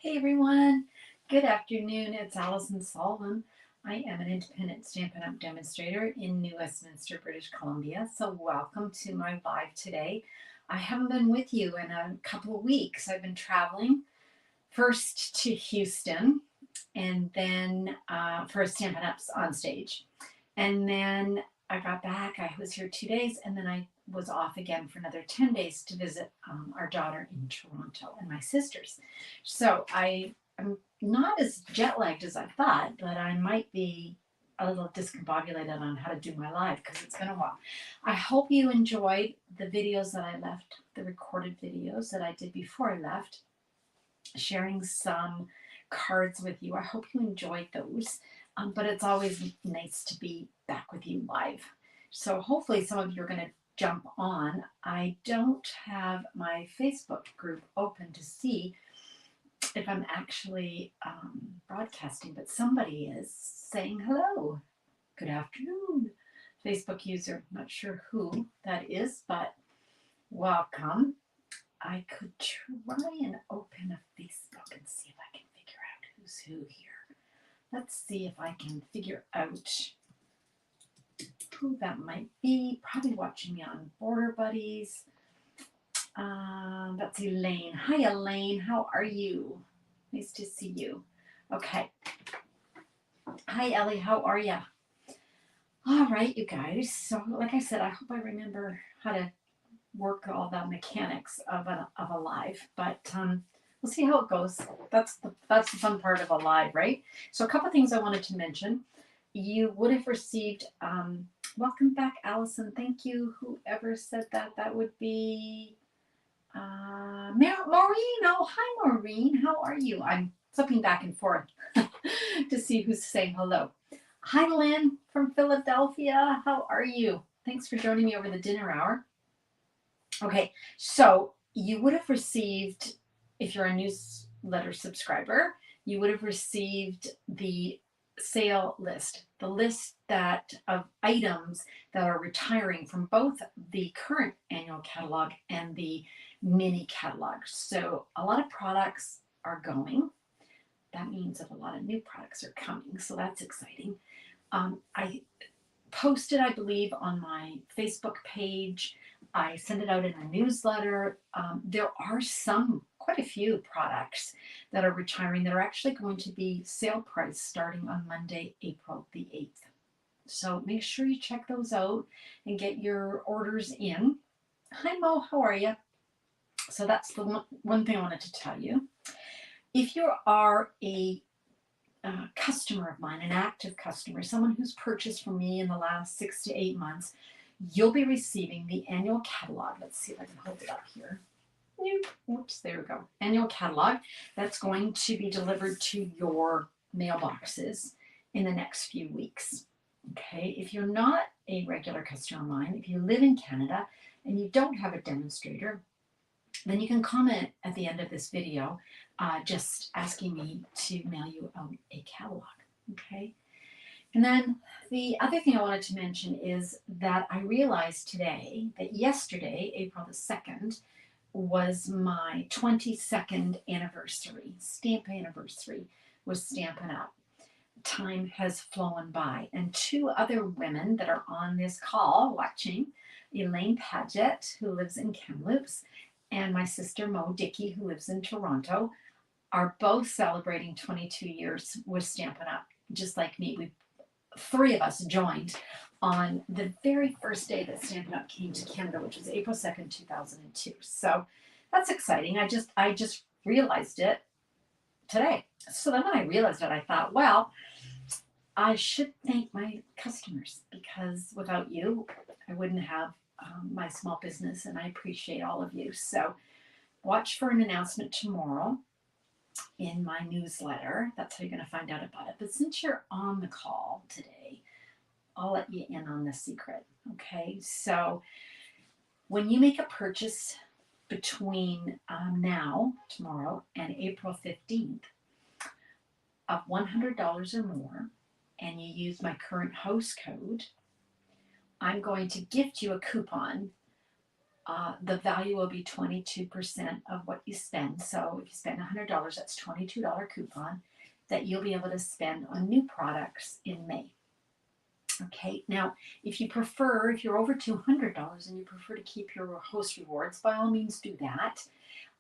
Hey everyone, good afternoon. It's Alison Sullivan. I am an independent Stampin' Up! Demonstrator in New Westminster, British Columbia. So welcome to my live today. I haven't been with you in a couple of weeks. I've been traveling first to Houston and then for Stampin' Up's on stage. And then I got back, I was here 2 days, and then I was off again for another 10 days to visit our daughter in Toronto and my sisters. So I'm not as jet lagged as I thought, but I might be a little discombobulated on how to do my live because it's been a while. I hope you enjoyed the videos that I left, the recorded videos that I did before I left, sharing some cards with you. I hope you enjoyed those. But it's always nice to be back with you live. So hopefully some of you are going to jump on. I don't have my Facebook group open to see if I'm actually broadcasting, but somebody is saying hello. Good afternoon, Facebook user. Not sure who that is, but welcome. I could try and open a Facebook and see if I can figure out who's who here. Let's see if I can figure out who that might be. Probably watching me on Border Buddies. That's Elaine. Hi, Elaine. How are you? Nice to see you. Okay. Hi, Ellie. How are you? All right, you guys. So, like I said, I hope I remember how to work all the mechanics of a live, but we'll see how it goes. That's the fun part of a live, right? So a couple things I wanted to mention. You would have received, welcome back, Alison. Thank you. Whoever said that, that would be Maureen. Oh, hi, Maureen. How are you? I'm flipping back and forth to see who's saying hello. Hi, Lynn from Philadelphia. How are you? Thanks for joining me over the dinner hour. Okay, so you would have received, if you're a newsletter subscriber, you would have received the sale list, the list that of items that are retiring from both the current annual catalog and the mini catalog. So a lot of products are going. That means that a lot of new products are coming, so that's exciting. I posted, I believe, on my Facebook page. I send it out in a newsletter. There are quite a few products that are retiring that are actually going to be sale price starting on Monday, April the 8th. So make sure you check those out and get your orders in. Hi, Mo, how are you? So that's the one thing I wanted to tell you. If you are a customer of mine, an active customer, someone who's purchased from me in the last 6 to 8 months, you'll be receiving the annual catalog. Let's see if I can hold it up here. Oops, there we go. Annual catalog that's going to be delivered to your mailboxes in the next few weeks. Okay, if you're not a regular customer of mine, if you live in Canada and you don't have a demonstrator, then you can comment at the end of this video just asking me to mail you out a catalog, okay? And then the other thing I wanted to mention is that I realized today that yesterday, April the 2nd, was my 22nd anniversary, stamp anniversary with Stampin' Up! Time has flown by. And two other women that are on this call watching, Elaine Paget, who lives in Kamloops, and my sister Mo Dickey, who lives in Toronto, are both celebrating 22 years with Stampin' Up! Just like me. Three of us joined on the very first day that Stampin' Up! Came to Canada, which was April 2nd, 2002. So that's exciting. I just realized it today. So then when I realized it, I thought, well, I should thank my customers because without you, I wouldn't have my small business, and I appreciate all of you. So watch for an announcement tomorrow in my newsletter. That's how you're going to find out about it. But since you're on the call today, I'll let you in on the secret. Okay, so when you make a purchase between tomorrow, and April 15th of $100 or more, and you use my current host code, I'm going to gift you a coupon the value will be 22% of what you spend. So if you spend $100, that's $22 coupon that you'll be able to spend on new products in May. Okay, now if you prefer, if you're over $200 and you prefer to keep your host rewards, by all means do that.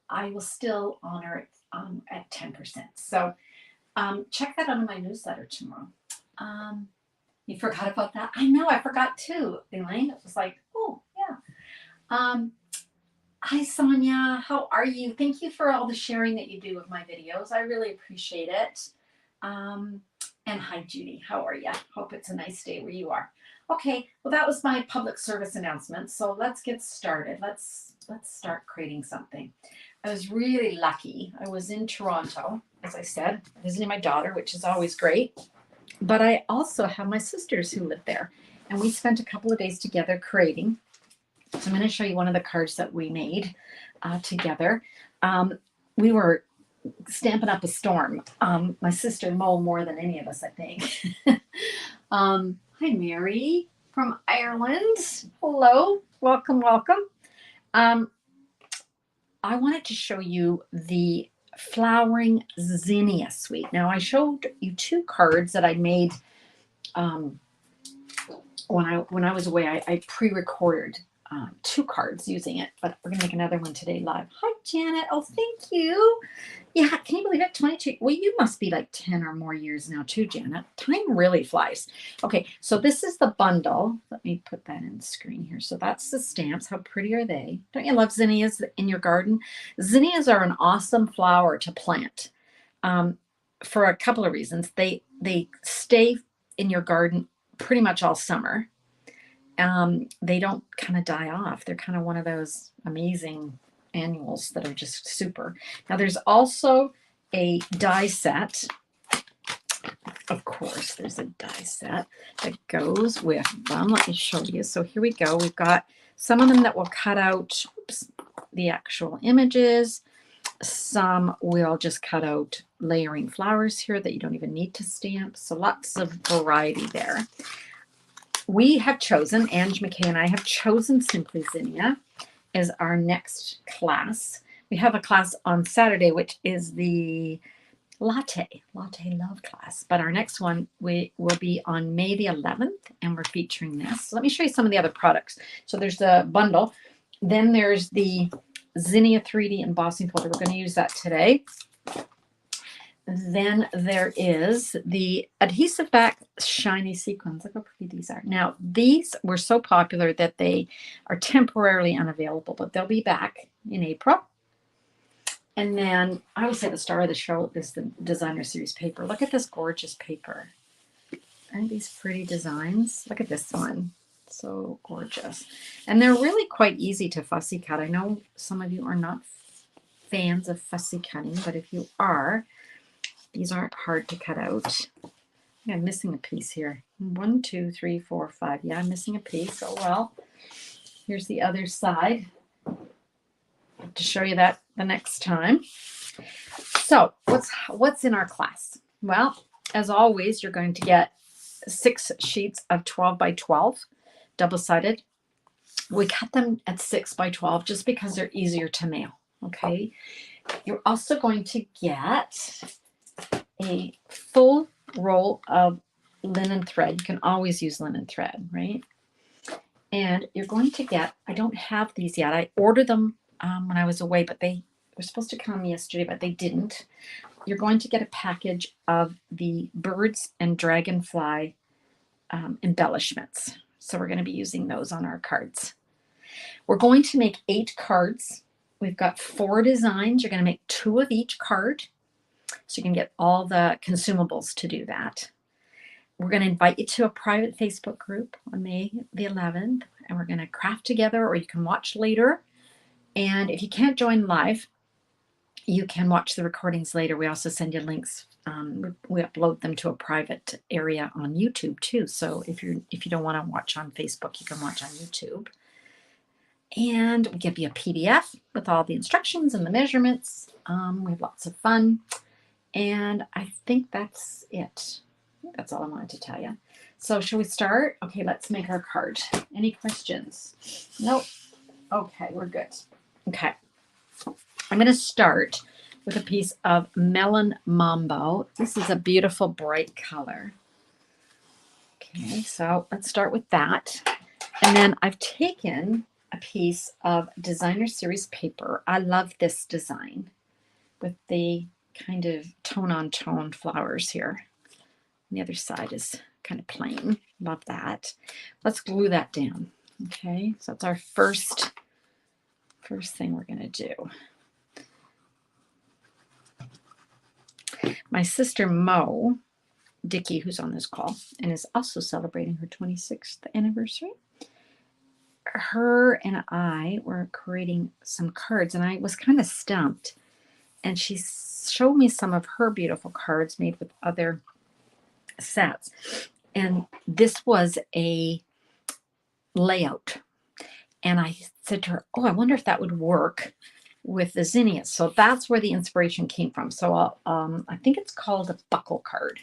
I will still honor it at 10%. So check that out in my newsletter tomorrow. You forgot about that? I know, I forgot too, Elaine. It was like, oh, yeah. Hi, Sonia. How are you? Thank you for all the sharing that you do of my videos. I really appreciate it. And hi, Judy. How are you? Hope it's a nice day where you are. Okay, well, that was my public service announcement. So let's get started. Let's start creating something. I was really lucky. I was in Toronto, as I said, visiting my daughter, which is always great. But I also have my sisters who live there. And we spent a couple of days together creating. So I'm going to show you one of the cards that we made together. We were stamping up a storm. My sister Mo more than any of us, I think. Hi, Mary from Ireland. Hello. Welcome, welcome. I wanted to show you the Flowering Zinnia Suite. Now, I showed you two cards that I made when I was away. I pre-recorded two cards using it, but we're going to make another one today live. Hi, Janet. Oh, thank you. Yeah, can you believe it? 22. Well, you must be like 10 or more years now too, Janet. Time really flies. Okay, so this is the bundle. Let me put that in the screen here. So that's the stamps. How pretty are they? Don't you love zinnias in your garden? Zinnias are an awesome flower to plant for a couple of reasons. They stay in your garden pretty much all summer. They don't kind of die off. They're kind of one of those amazing annuals that are just super. Now there's also a die set. Of course, there's a die set that goes with them. Let me show you. So here we go. We've got some of them that will cut out the actual images. Some will just cut out layering flowers here that you don't even need to stamp. So lots of variety there. We have chosen, Ange McKay and I have chosen Simply Zinnia as our next class. We have a class on Saturday, which is the Latte Love class. But our next one will be on May the 11th, and we're featuring this. So let me show you some of the other products. So there's the bundle. Then there's the Zinnia 3D embossing folder. We're going to use that today. Then there is the adhesive back shiny sequins. Look how pretty these are. Now, these were so popular that they are temporarily unavailable, but they'll be back in April. And then I would say the star of the show is the designer series paper. Look at this gorgeous paper. Aren't these pretty designs? Look at this one. So gorgeous. And they're really quite easy to fussy cut. I know some of you are not fans of fussy cutting, but if you are, these aren't hard to cut out. I'm missing a piece here. 1, 2, 3, 4, 5. Yeah, I'm missing a piece. Oh well. Here's the other side. I'll have to show you that the next time. So what's in our class? Well, as always, you're going to get 6 sheets of 12 by 12, double-sided. We cut them at 6 by 12 just because they're easier to mail. Okay. You're also going to get a full roll of linen thread. You can always use linen thread, right? And you're going to get, I don't have these yet. I ordered them when I was away, but they were supposed to come yesterday, but they didn't. You're going to get a package of the birds and dragonfly embellishments. So we're going to be using those on our cards. We're going to make 8 cards. We've got 4 designs. You're going to make 2 of each card. So you can get all the consumables to do that. We're going to invite you to a private Facebook group on May the 11th, and we're going to craft together, or you can watch later. And if you can't join live, you can watch the recordings later. We also send you links. We upload them to a private area on YouTube too. So if you don't want to watch on Facebook, you can watch on YouTube. And we give you a PDF with all the instructions and the measurements. We have lots of fun. And I think that's it. I think that's all I wanted to tell you. So shall we start? Okay, let's make our card. Any questions? Nope. Okay, we're good. Okay. I'm going to start with a piece of Melon Mambo. This is a beautiful bright color. Okay, so let's start with that. And then I've taken a piece of Designer Series paper. I love this design with the kind of tone-on-tone flowers here. The other side is kind of plain. Love that. Let's glue that down. Okay, so that's our first thing we're going to do. My sister Mo Dickey, who's on this call and is also celebrating her 26th anniversary, her and I were creating some cards, and I was kind of stumped. And she showed me some of her beautiful cards made with other sets. And this was a layout. And I said to her, oh, I wonder if that would work with the zinnias. So that's where the inspiration came from. So I think it's called a buckle card.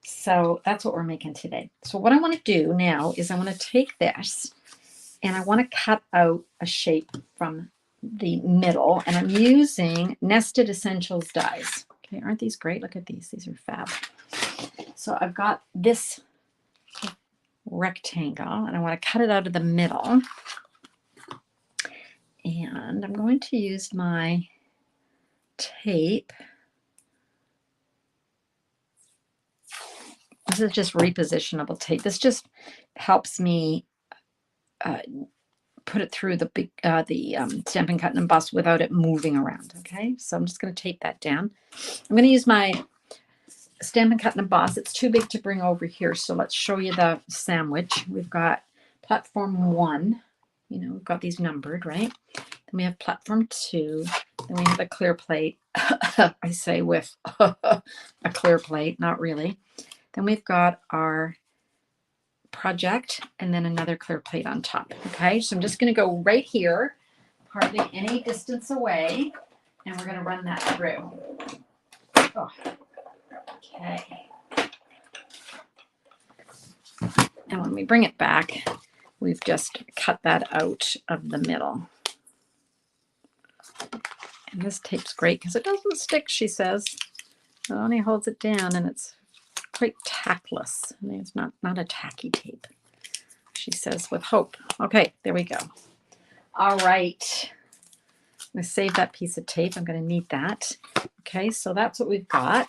So that's what we're making today. So what I want to do now is I want to take this and I want to cut out a shape from the middle. And I'm using Nested Essentials dies. Okay, aren't these great? Look at these. These are fab. So I've got this rectangle and I want to cut it out of the middle. And I'm going to use my tape. This is just repositionable tape. This just helps me put it through the Stampin' Cut and Emboss without it moving around. Okay, so I'm just going to tape that down. I'm going to use my Stampin' Cut and Emboss. It's too big to bring over here, so let's show you the sandwich. We've got platform 1. You know, we've got these numbered, right? Then we have platform 2. Then we have a clear plate. I say with a clear plate, not really. Then we've got our project and then another clear plate on top. Okay, so I'm just going to go right here, hardly any distance away, and we're going to run that through. Oh. Okay. And when we bring it back, we've just cut that out of the middle. And this tape's great because it doesn't stick, she says. It only holds it down, and it's quite tactless. I mean, it's not a tacky tape, she says, with hope. Okay, there we go. All right. I'm going to save that piece of tape. I'm going to need that. Okay, so that's what we've got.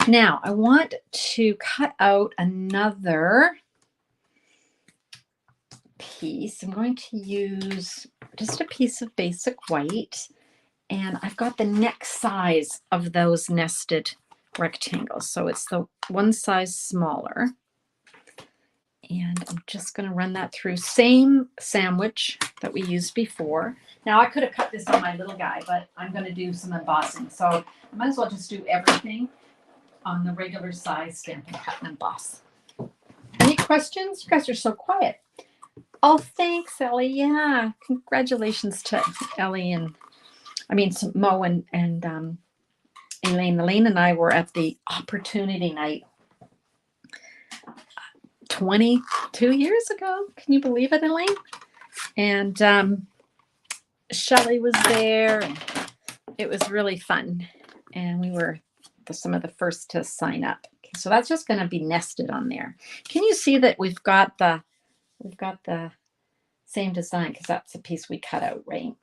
Now, I want to cut out another piece. I'm going to use just a piece of basic white, and I've got the next size of those nested rectangles. So it's the one size smaller. And I'm just going to run that through. Same sandwich that we used before. Now, I could have cut this on my little guy, but I'm going to do some embossing. So I might as well just do everything on the regular size Stampin' Cut and Emboss. Any questions? You guys are so quiet. Oh, thanks, Ellie. Yeah, congratulations to Ellie and, Mo and Elaine. Elaine and I were at the Opportunity Night 22 years ago. Can you believe it, Elaine? And Shelley was there. And it was really fun. And we were some of the first to sign up. Okay, so that's just going to be nested on there. Can you see that we've got the same design because that's the piece we cut out, right?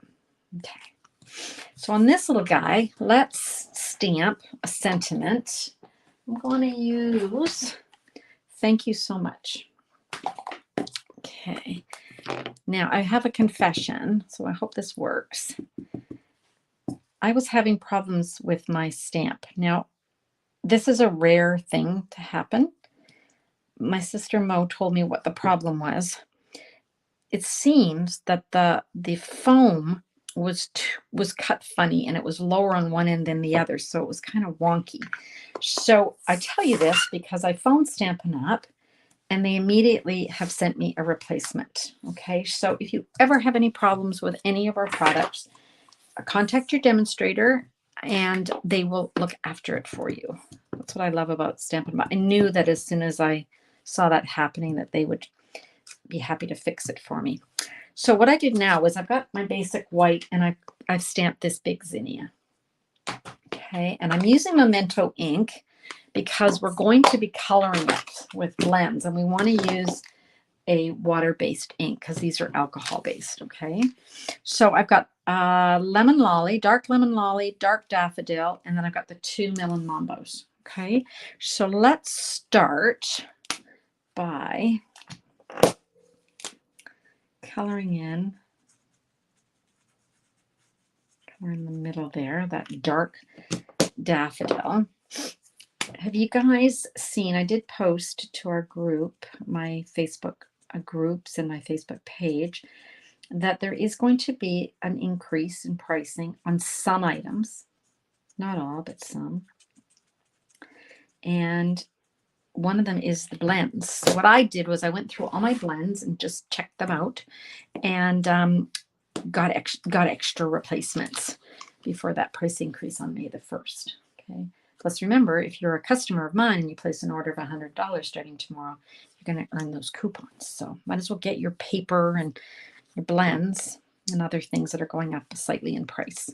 Okay. So on this little guy, let's stamp a sentiment. I'm going to use thank you so much. Okay. Now I have a confession, so I hope this works. I was having problems with my stamp. Now, this is a rare thing to happen. My sister Mo told me what the problem was. It seems that the foam was cut funny, and it was lower on one end than the other, so it was kind of wonky. So I tell you this because I phoned Stampin' Up, and they immediately have sent me a replacement. Okay, so if you ever have any problems with any of our products, contact your demonstrator, and they will look after it for you. That's what I love about Stampin' Up. I knew that as soon as I saw that happening, that they would be happy to fix it for me. So what I did now is I've got my basic white and I've stamped this big zinnia. Okay, and I'm using Memento ink because we're going to be coloring it with blends, and we want to use a water-based ink because these are alcohol-based. Okay, so I've got lemon lolly, dark daffodil, and then I've got the 2 melon mambos. Okay, so let's start by coloring in the middle there, that dark daffodil. Have you guys seen, I did post to our group, my Facebook groups and my Facebook page, that there is going to be an increase in pricing on some items, not all, but some. And one of them is the blends. So what I did was I went through all my blends and just checked them out and got extra replacements before that price increase on May the 1st. Okay. Plus, remember, if you're a customer of mine and you place an order of $100 starting tomorrow, you're going to earn those coupons. So might as well get your paper and your blends and other things that are going up slightly in price.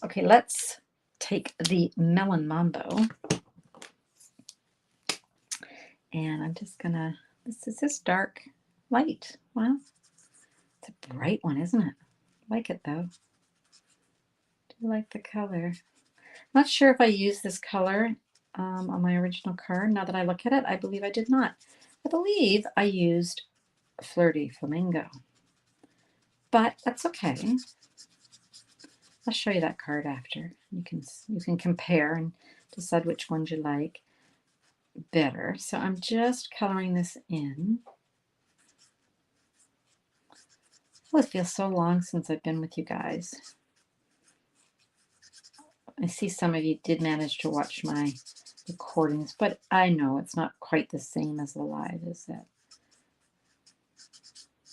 Okay, let's take the melon mambo. And I'm just going to, this is dark light. Wow. It's a bright one, isn't it? I like it though. Do you like the color? Not sure if I used this color on my original card. Now that I look at it, I believe I did not. I believe I used Flirty Flamingo. But that's okay. I'll show you that card after. You can compare and decide which ones you like better. So I'm just coloring this in. Oh, it feels so long since I've been with you guys. I see some of you did manage to watch my recordings, but I know it's not quite the same as the live, is it?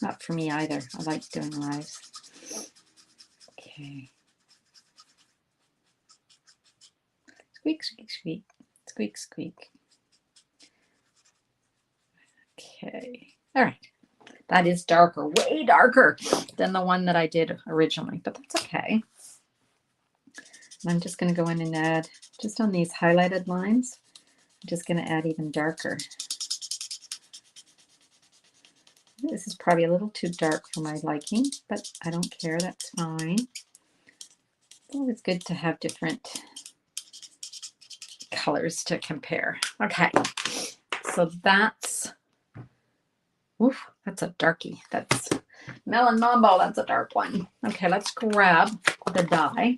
Not for me either. I like doing lives. Okay. Squeak, squeak, squeak. Squeak, squeak. Okay. All right. That is darker, way darker than the one that I did originally, but that's okay. And I'm just going to go in and add, just on these highlighted lines, I'm just going to add even darker. This is probably a little too dark for my liking, but I don't care, that's fine. It's always good to have different colors to compare. Okay, so that's, oof, that's a darkie. That's Melon Mambo, that's a dark one. Okay, let's grab the die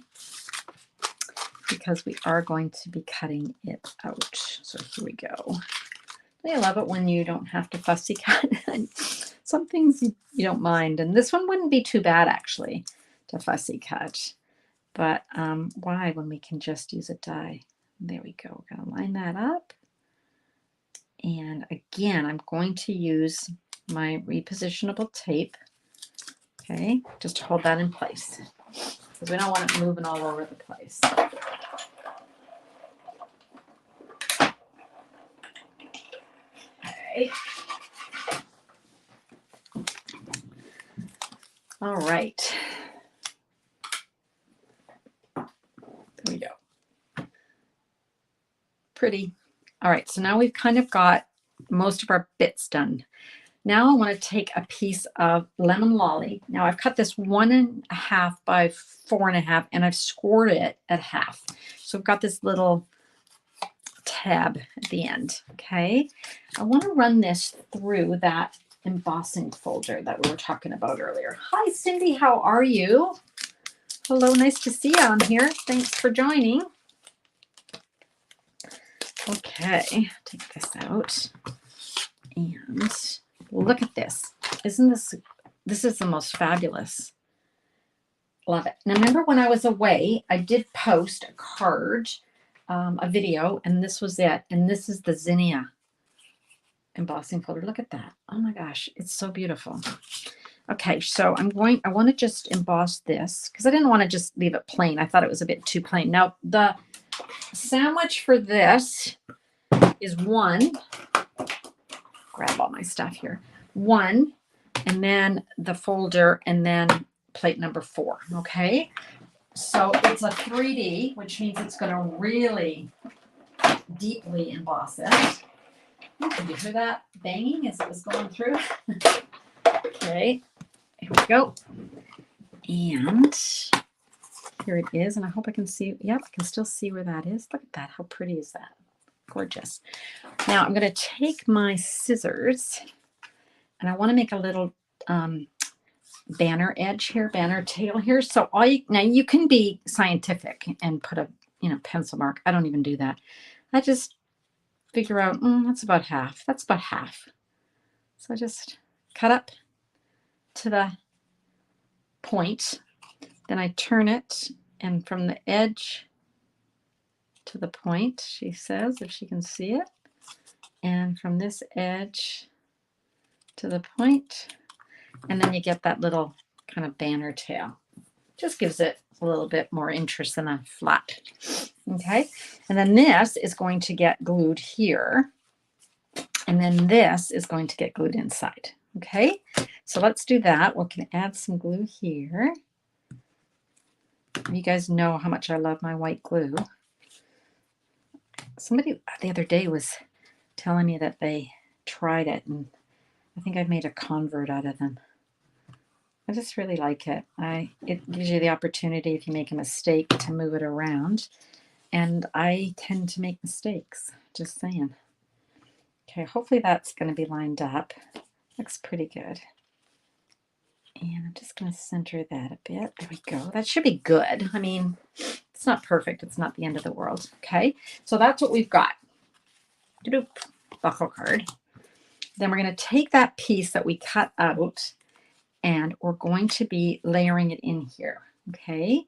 because we are going to be cutting it out. So here we go. I love it when you don't have to fussy cut. Some things you don't mind, and this one wouldn't be too bad actually to fussy cut. But why when we can just use a die? There we go. We're going to line that up. And again, I'm going to use my repositionable tape. Okay, just to hold that in place because we don't want it moving all over the place. Okay. All right. There we go. Pretty. All right, so now we've kind of got most of our bits done. Now I want to take a piece of lemon lolly. Now I've cut this 1.5 by 4.5 and I've scored it at half. So I've got this little tab at the end. Okay. I want to run this through that embossing folder that we were talking about earlier. Hi, Cindy. How are you? Hello. Nice to see you on here. Thanks for joining. Okay. Take this out and look at this. Isn't this is the most fabulous. Love it. Now remember when I was away, I did post a card, a video, and this was it. And this is the zinnia embossing folder. Look at that. Oh my gosh, it's so beautiful. Okay, so I want to just emboss this because I didn't want to just leave it plain. I thought it was a bit too plain. Now the sandwich for this is 1. Grab all my stuff here. 1 and then the folder, and then plate number 4. Okay, so it's a 3D, which means it's going to really deeply emboss it. Did you hear that banging as it was going through? Okay, here we go. And here it is, and I hope I can see. Yep, I can still see where that is. Look at that. How pretty is that? Gorgeous. Now I'm going to take my scissors, and I want to make a little banner edge here, banner tail here. So now you can be scientific and put a pencil mark. I don't even do that. I just figure out that's about half. That's about half. So I just cut up to the point. Then I turn it, and from the edge to the point, she says, if she can see it, and from this edge to the point, and then you get that little kind of banner tail. Just gives it a little bit more interest than a flat. Okay, and then this is going to get glued here, and then this is going to get glued inside. Okay, so let's do that. We can add some glue here. You guys know how much I love my white glue. Somebody the other day was telling me that they tried it, and I think I've made a convert out of them. I just really like it. It gives you the opportunity, if you make a mistake, to move it around. And I tend to make mistakes, just saying. Okay, hopefully that's going to be lined up. Looks pretty good. And I'm just going to center that a bit. There we go. That should be good. I mean, it's not perfect. It's not the end of the world. Okay, so that's what we've got. Buckle card. Then we're going to take that piece that we cut out, and we're going to be layering it in here. Okay,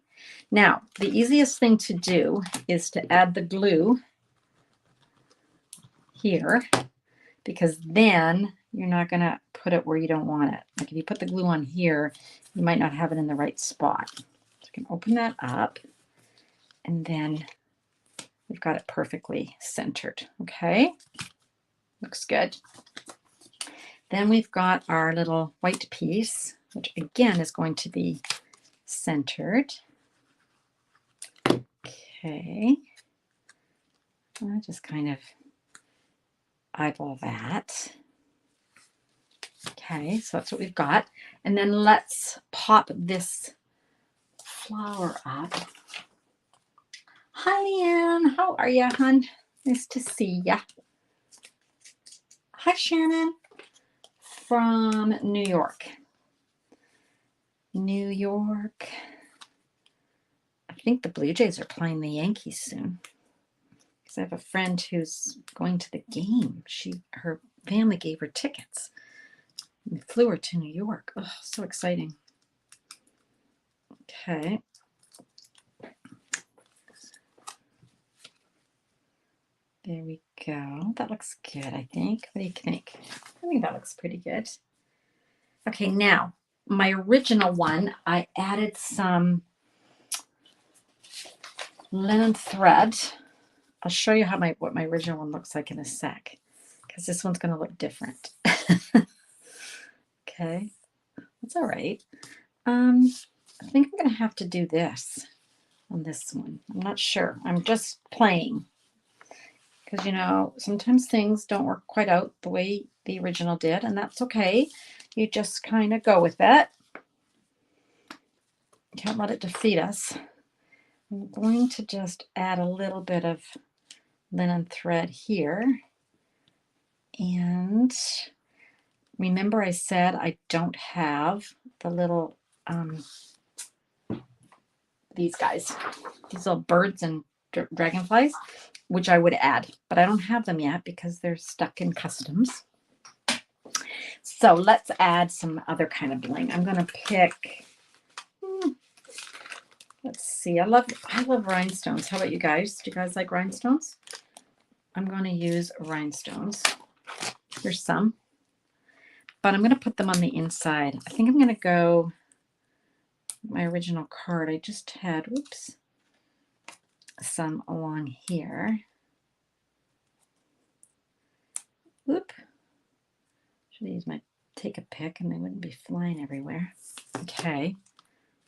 now the easiest thing to do is to add the glue here, because then you're not going to put it where you don't want it. Like if you put the glue on here, you might not have it in the right spot. So you can open that up, and then we've got it perfectly centered. Okay, looks good. Then we've got our little white piece, which again is going to be centered. Okay, I just kind of eyeball that. Okay, so that's what we've got. And then let's pop this flower up. Hi, Leanne. How are you, hon? Nice to see ya. Hi, Shannon from New York. New York. I think the Blue Jays are playing the Yankees soon. Because I have a friend who's going to the game. Her family gave her tickets. We flew her to New York. Oh, so exciting. Okay. There we go. That looks good, I think. What do you think? I think that looks pretty good. Okay, now, my original one, I added some linen thread. I'll show you what my original one looks like in a sec, because this one's going to look different. Okay, that's all right. I think I'm going to have to do this on this one. I'm not sure. I'm just playing, because sometimes things don't work quite out the way the original did, and that's okay. You just kind of go with it. Can't let it defeat us. I'm going to just add a little bit of linen thread here. And remember I said I don't have the little, these guys, these little birds and dragonflies, which I would add, but I don't have them yet because they're stuck in customs. So let's add some other kind of bling. I'm going to pick, let's see, I love rhinestones. How about you guys? Do you guys like rhinestones? I'm going to use rhinestones. Here's some, but I'm going to put them on the inside. I think I'm going to go, my original card, I just had, whoops, some along here. Whoop. Should I use my take a pic and they wouldn't be flying everywhere. Okay.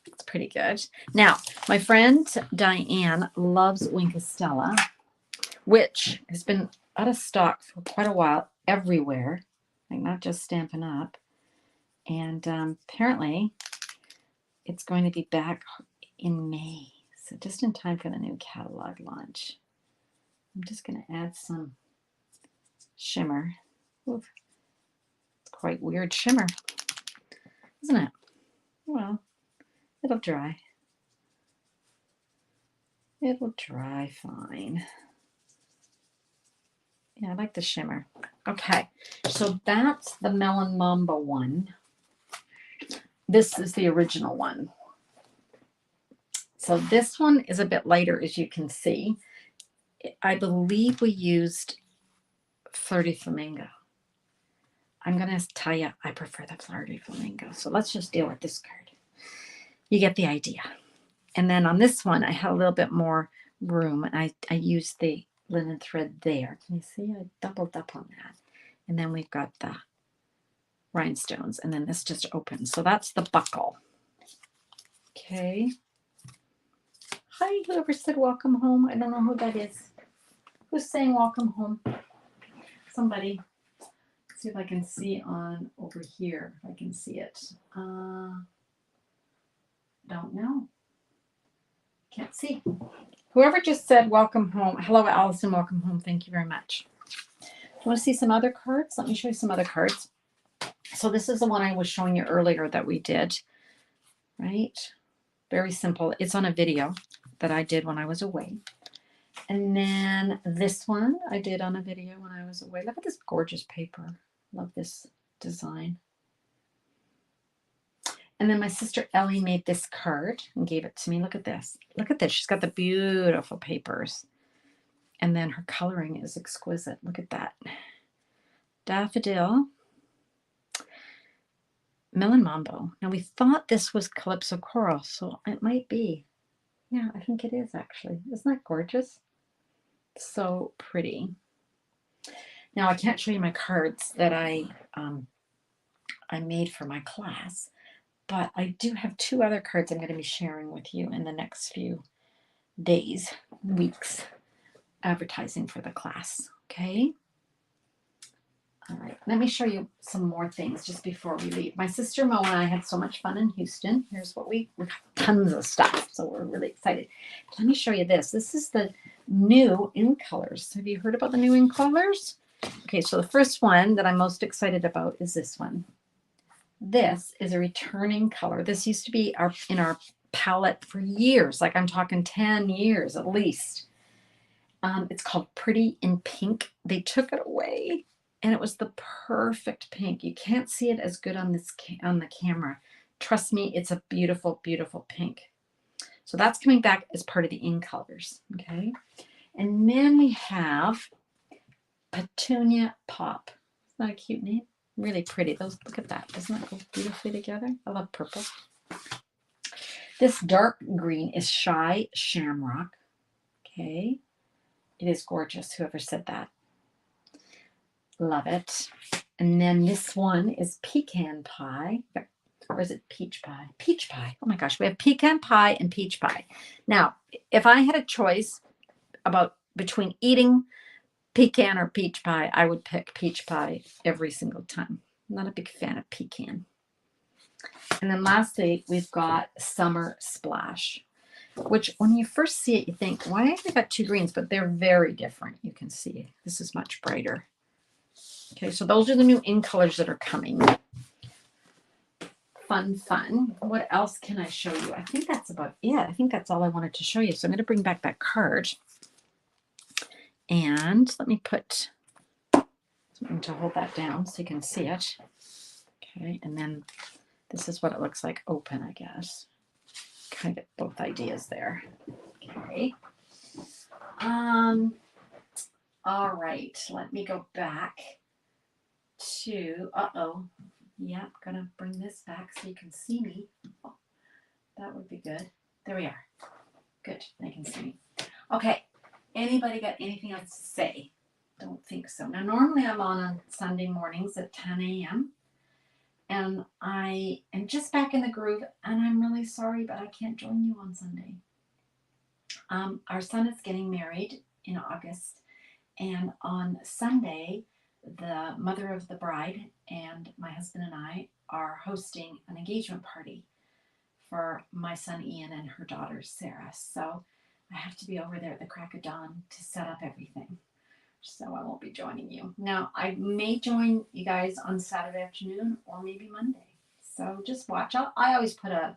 That's pretty good. Now, my friend Diane loves Wink Stella, which has been out of stock for quite a while everywhere, like not just Stampin' Up. And apparently it's going to be back in May. So just in time for the new catalog launch. I'm just going to add some shimmer. Oof. It's quite weird shimmer, isn't it? Well, it'll dry. It'll dry fine. Yeah, I like the shimmer. Okay, so that's the Melon Mamba one. This is the original one. So this one is a bit lighter, as you can see. I believe we used Flirty Flamingo. I'm going to tell you, I prefer the Flirty Flamingo. So let's just deal with this card. You get the idea. And then on this one, I had a little bit more room. And I used the linen thread there. Can you see? I doubled up on that. And then we've got the rhinestones. And then this just opens. So that's the buckle. Okay. Hi, whoever said welcome home. I don't know who that is. Who's saying welcome home? Somebody. Let's see if I can see on over here. If I can see it. Don't know. Can't see. Whoever just said welcome home. Hello, Alison. Welcome home. Thank you very much. You want to see some other cards? Let me show you some other cards. So this is the one I was showing you earlier that we did. Right? Very simple. It's on a video that I did when I was away. And then this one I did on a video when I was away. Look at this gorgeous paper. Love this design. And then my sister Ellie made this card and gave it to me. Look at this. Look at this. She's got the beautiful papers. And then her coloring is exquisite. Look at that. Daffodil. Melon Mambo. Now we thought this was Calypso Coral, so it might be. Yeah, I think it is actually. Isn't that gorgeous? So pretty. Now I can't show you my cards that I made for my class, but I do have two other cards I'm going to be sharing with you in the next few days, weeks, advertising for the class. Okay. All right. Let me show you some more things just before we leave. My sister Mo and I had so much fun in Houston. Here's what we got tons of stuff, so we're really excited. Let me show you this. This is the new in colors. Have you heard about the new in colors? Okay, so the first one that I'm most excited about is this one. This is a returning color. This used to be in our palette for years, like I'm talking 10 years at least. It's called Pretty in Pink. They took it away, and it was the perfect pink. You can't see it as good on the camera. Trust me, it's a beautiful, beautiful pink. So that's coming back as part of the in colors. Okay, and then we have Petunia Pop. Isn't that a cute name? Really pretty. Those, look at that. Doesn't that go beautifully together? I love purple. This dark green is Shy Shamrock. Okay. It is gorgeous. Whoever said that. Love it. And then this one is Pecan Pie. Or is it Peach Pie? Peach Pie. Oh my gosh. We have Pecan Pie and Peach Pie. Now, if I had a choice between eating pecan or peach pie, I would pick peach pie every single time. I'm not a big fan of pecan. And then lastly, we've got Summer Splash, which when you first see it, you think, why have they got two greens? But they're very different. You can see this is much brighter. Okay, so those are the new in colors that are coming. Fun, fun. What else can I show you? I think that's about it. I think that's all I wanted to show you. So I'm going to bring back that card. And let me put something to hold that down so you can see it. Okay, and then this is what it looks like open, I guess. Kind of get both ideas there. Okay. All right, let me go back to, yeah, gonna bring this back so you can see me. Oh, that would be good. There we are. Good, they can see me. Okay. Anybody got anything else to say? Don't think so. Now, normally I'm on Sunday mornings at 10 a.m. And I am just back in the groove, and I'm really sorry, but I can't join you on Sunday. Our son is getting married in August, and on Sunday, the mother of the bride and my husband and I are hosting an engagement party for my son Ian and her daughter Sarah. So I have to be over there at the crack of dawn to set up everything. So I won't be joining you. Now, I may join you guys on Saturday afternoon or maybe Monday. So just watch. I always put a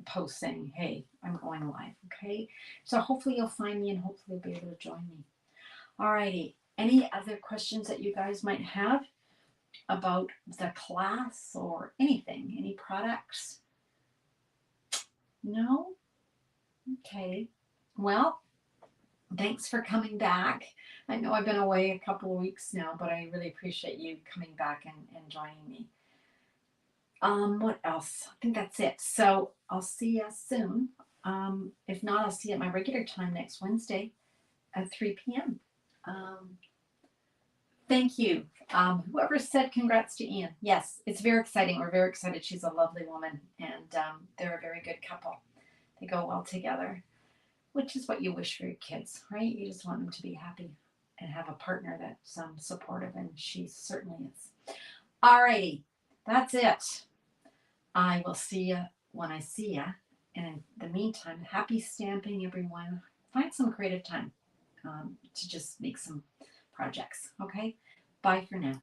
post saying, hey, I'm going live. Okay. So hopefully you'll find me and hopefully you'll be able to join me. All righty. Any other questions that you guys might have about the class or anything? Any products? No? Okay. Well, thanks for coming back. I know I've been away a couple of weeks now, but I really appreciate you coming back and joining me. What else? I think that's it. So I'll see you soon. If not, I'll see you at my regular time next Wednesday at 3 p.m. Thank you. Whoever said congrats to Ian. Yes, it's very exciting. We're very excited. She's a lovely woman, and they're a very good couple. They go well together, which is what you wish for your kids, right? You just want them to be happy and have a partner that's supportive, and she certainly is. Alrighty, that's it. I will see you when I see you. And in the meantime, happy stamping, everyone. Find some creative time to just make some projects, okay? Bye for now.